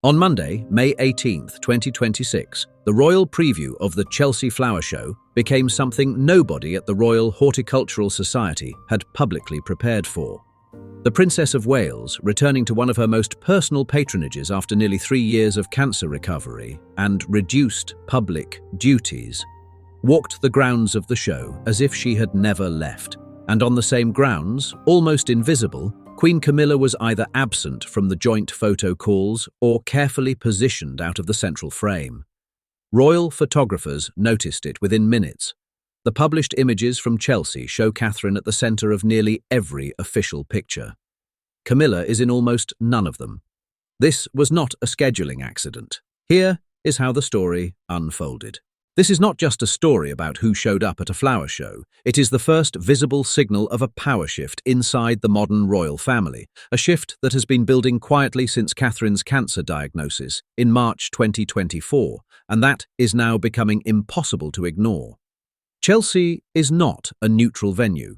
On Monday, May 18th, 2026, the royal preview of the Chelsea Flower Show became something nobody at the Royal Horticultural Society had publicly prepared for. The Princess of Wales, returning to one of her most personal patronages after nearly 3 years of cancer recovery and reduced public duties, walked the grounds of the show as if she had never left. And on the same grounds, almost invisible, Queen Camilla was either absent from the joint photo calls or carefully positioned out of the central frame. Royal photographers noticed it within minutes. The published images from Chelsea show Catherine at the centre of nearly every official picture. Camilla is in almost none of them. This was not a scheduling accident. Here is how the story unfolded. This is not just a story about who showed up at a flower show. It is the first visible signal of a power shift inside the modern royal family, a shift that has been building quietly since Catherine's cancer diagnosis in March 2024, and that is now becoming impossible to ignore. Chelsea is not a neutral venue.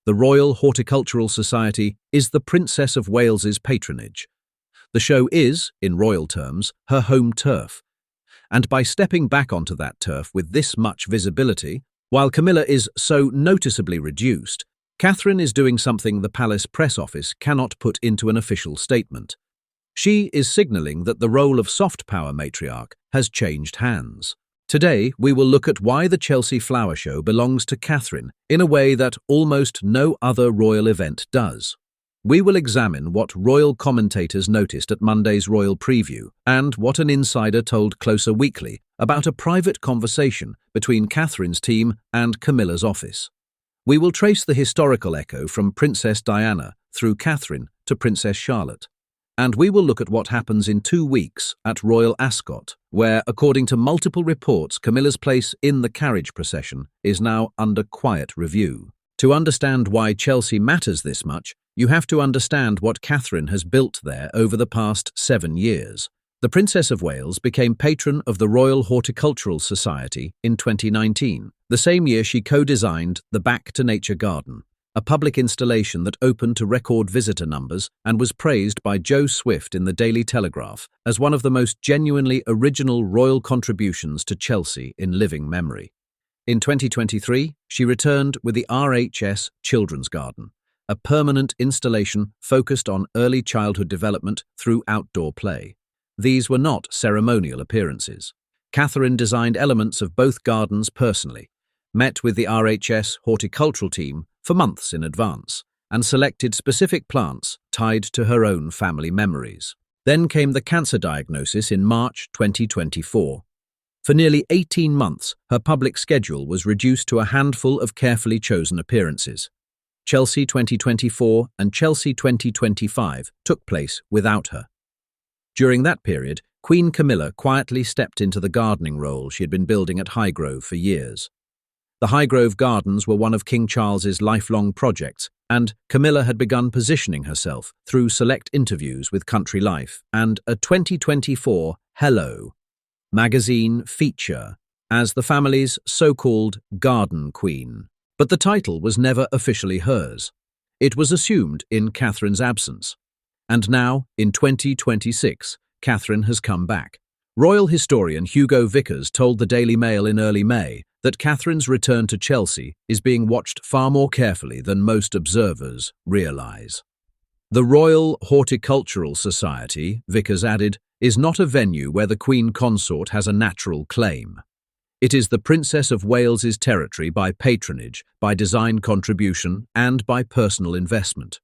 The Royal Horticultural Society is the Princess of Wales's patronage. The show is, in royal terms, her home turf. And by stepping back onto that turf with this much visibility, while Camilla is so noticeably reduced, Catherine is doing something the palace press office cannot put into an official statement. She is signalling that the role of soft power matriarch has changed hands. Today, we will look at why the Chelsea Flower Show belongs to Catherine in a way that almost no other royal event does. We will examine what royal commentators noticed at Monday's royal preview and what an insider told Closer Weekly about a private conversation between Catherine's team and Camilla's office. We will trace the historical echo from Princess Diana through Catherine to Princess Charlotte. And we will look at what happens in 2 weeks at Royal Ascot, where, according to multiple reports, Camilla's place in the Carriage procession is now under quiet review. To understand why Chelsea matters this much, you have to understand what Catherine has built there over the past 7 years. The Princess of Wales became patron of the Royal Horticultural Society in 2019, the same year she co-designed the Back to Nature Garden, a public installation that opened to record visitor numbers and was praised by Joe Swift in the Daily Telegraph as one of the most genuinely original royal contributions to Chelsea in living memory. In 2023, she returned with the RHS Children's Garden, a permanent installation focused on early childhood development through outdoor play. These were not ceremonial appearances. Catherine designed elements of both gardens personally, met with the RHS horticultural team for months in advance, and selected specific plants tied to her own family memories. Then came the cancer diagnosis in March 2024. For nearly 18 months, her public schedule was reduced to a handful of carefully chosen appearances. Chelsea 2024 and Chelsea 2025 took place without her. During that period, Queen Camilla quietly stepped into the gardening role she had been building at Highgrove for years. The Highgrove Gardens were one of King Charles's lifelong projects, and Camilla had begun positioning herself through select interviews with Country Life and a 2024 Hello magazine feature as the family's so-called garden queen. But the title was never officially hers. It was assumed in Catherine's absence. And now, in 2026, Catherine has come back. Royal historian Hugo Vickers told the Daily Mail in early May that Catherine's return to Chelsea is being watched far more carefully than most observers realise. The Royal Horticultural Society, Vickers added, is not a venue where the Queen Consort has a natural claim. It is the Princess of Wales's territory by patronage, by design contribution, and by personal investment.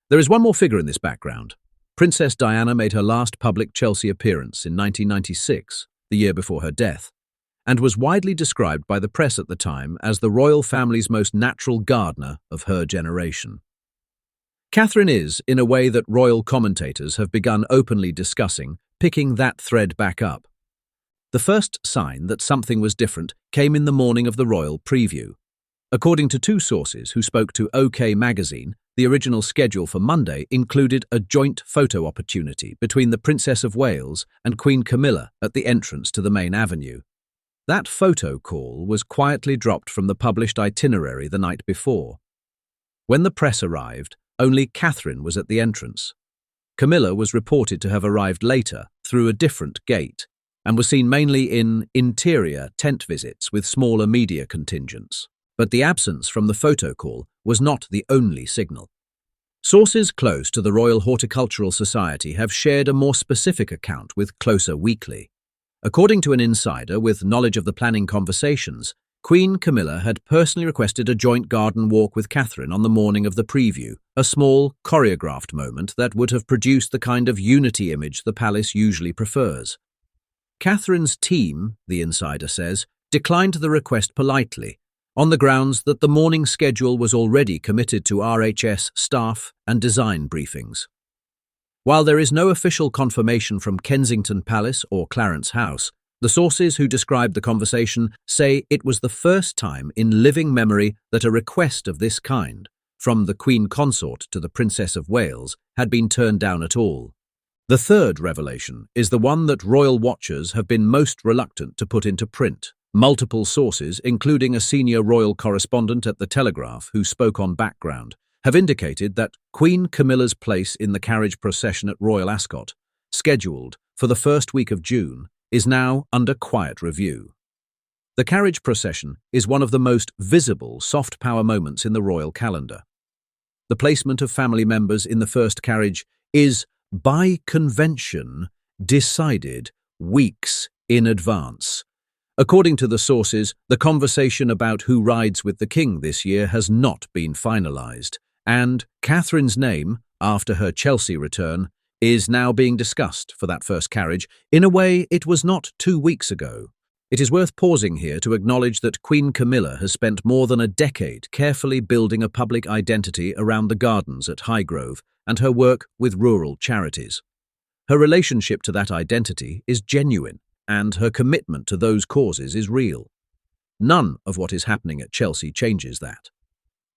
There is one more figure in this background. Princess Diana made her last public Chelsea appearance in 1996, the year before her death, and was widely described by the press at the time as the royal family's most natural gardener of her generation. Catherine is, in a way that royal commentators have begun openly discussing, picking that thread back up. The first sign that something was different came in the morning of the royal preview. According to 2 sources who spoke to OK magazine, the original schedule for Monday included a joint photo opportunity between the Princess of Wales and Queen Camilla at the entrance to the main avenue. That photo call was quietly dropped from the published itinerary the night before. When the press arrived, only Catherine was at the entrance. Camilla was reported to have arrived later, through a different gate and was seen mainly in interior tent visits with smaller media contingents. But the absence from the photo call was not the only signal. Sources close to the Royal Horticultural Society have shared a more specific account with Closer Weekly. According to an insider with knowledge of the planning conversations, Queen Camilla had personally requested a joint garden walk with Catherine on the morning of the preview, a small, choreographed moment that would have produced the kind of unity image the palace usually prefers. Catherine's team, the insider says, declined the request politely, on the grounds that the morning schedule was already committed to RHS staff and design briefings. While there is no official confirmation from Kensington Palace or Clarence House, the sources who described the conversation say it was the first time in living memory that a request of this kind, from the Queen Consort to the Princess of Wales, had been turned down at all. The third revelation is the one that royal watchers have been most reluctant to put into print. Multiple sources, including a senior royal correspondent at The Telegraph who spoke on background, have indicated that Queen Camilla's place in the carriage procession at Royal Ascot, scheduled for the first week of June, is now under quiet review. The carriage procession is one of the most visible soft power moments in the royal calendar. The placement of family members in the first carriage is, by convention, decided weeks in advance. According to the sources, the conversation about who rides with the king this year has not been finalised, and Catherine's name, after her Chelsea return, is now being discussed for that first carriage in a way it was not 2 weeks ago. It is worth pausing here to acknowledge that Queen Camilla has spent more than a decade carefully building a public identity around the gardens at Highgrove and her work with rural charities. Her relationship to that identity is genuine, and her commitment to those causes is real. None of what is happening at Chelsea changes that.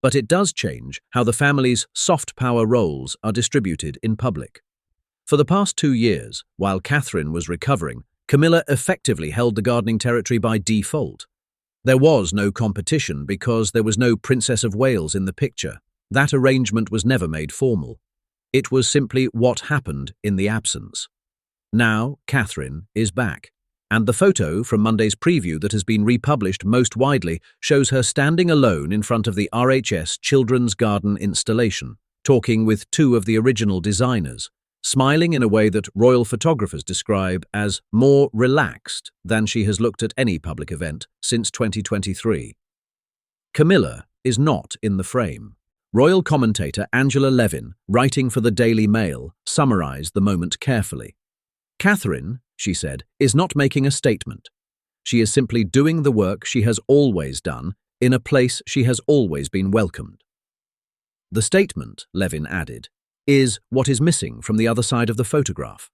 But it does change how the family's soft power roles are distributed in public. For the past 2 years, while Catherine was recovering, Camilla effectively held the gardening territory by default. There was no competition because there was no Princess of Wales in the picture. That arrangement was never made formal. It was simply what happened in the absence. Now Catherine is back, and the photo from Monday's preview that has been republished most widely shows her standing alone in front of the RHS Children's Garden installation, talking with 2 of the original designers, smiling in a way that royal photographers describe as more relaxed than she has looked at any public event since 2023. Camilla is not in the frame. Royal commentator Angela Levin, writing for the Daily Mail, summarised the moment carefully. Catherine, she said, is not making a statement. She is simply doing the work she has always done in a place she has always been welcomed. The statement, Levin added, is what is missing from the other side of the photograph.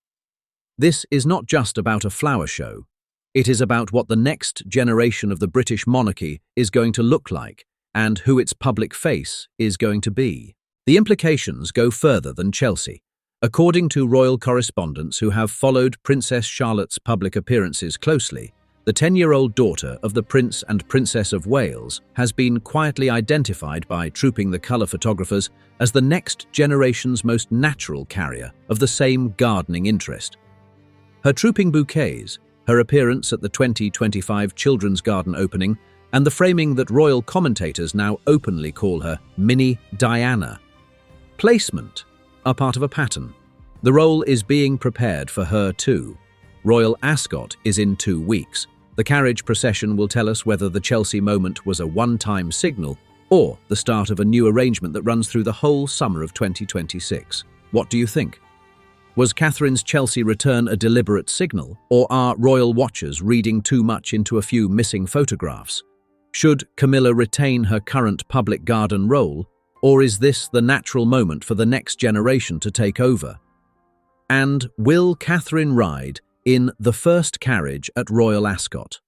This is not just about a flower show. It is about what the next generation of the British monarchy is going to look like and who its public face is going to be. The implications go further than Chelsea. According to royal correspondents who have followed Princess Charlotte's public appearances closely, the 10-year-old daughter of the Prince and Princess of Wales has been quietly identified by Trooping the Colour photographers as the next generation's most natural carrier of the same gardening interest. Her trooping bouquets, her appearance at the 2025 Children's Garden opening, and the framing that royal commentators now openly call her Mini Diana. Placement are part of a pattern. The role is being prepared for her too. Royal Ascot is in 2 weeks. The carriage procession will tell us whether the Chelsea moment was a one-time signal or the start of a new arrangement that runs through the whole summer of 2026. What do you think? Was Catherine's Chelsea return a deliberate signal, or are royal watchers reading too much into a few missing photographs? Should Camilla retain her current public garden role, or is this the natural moment for the next generation to take over? And will Catherine ride in the first carriage at Royal Ascot?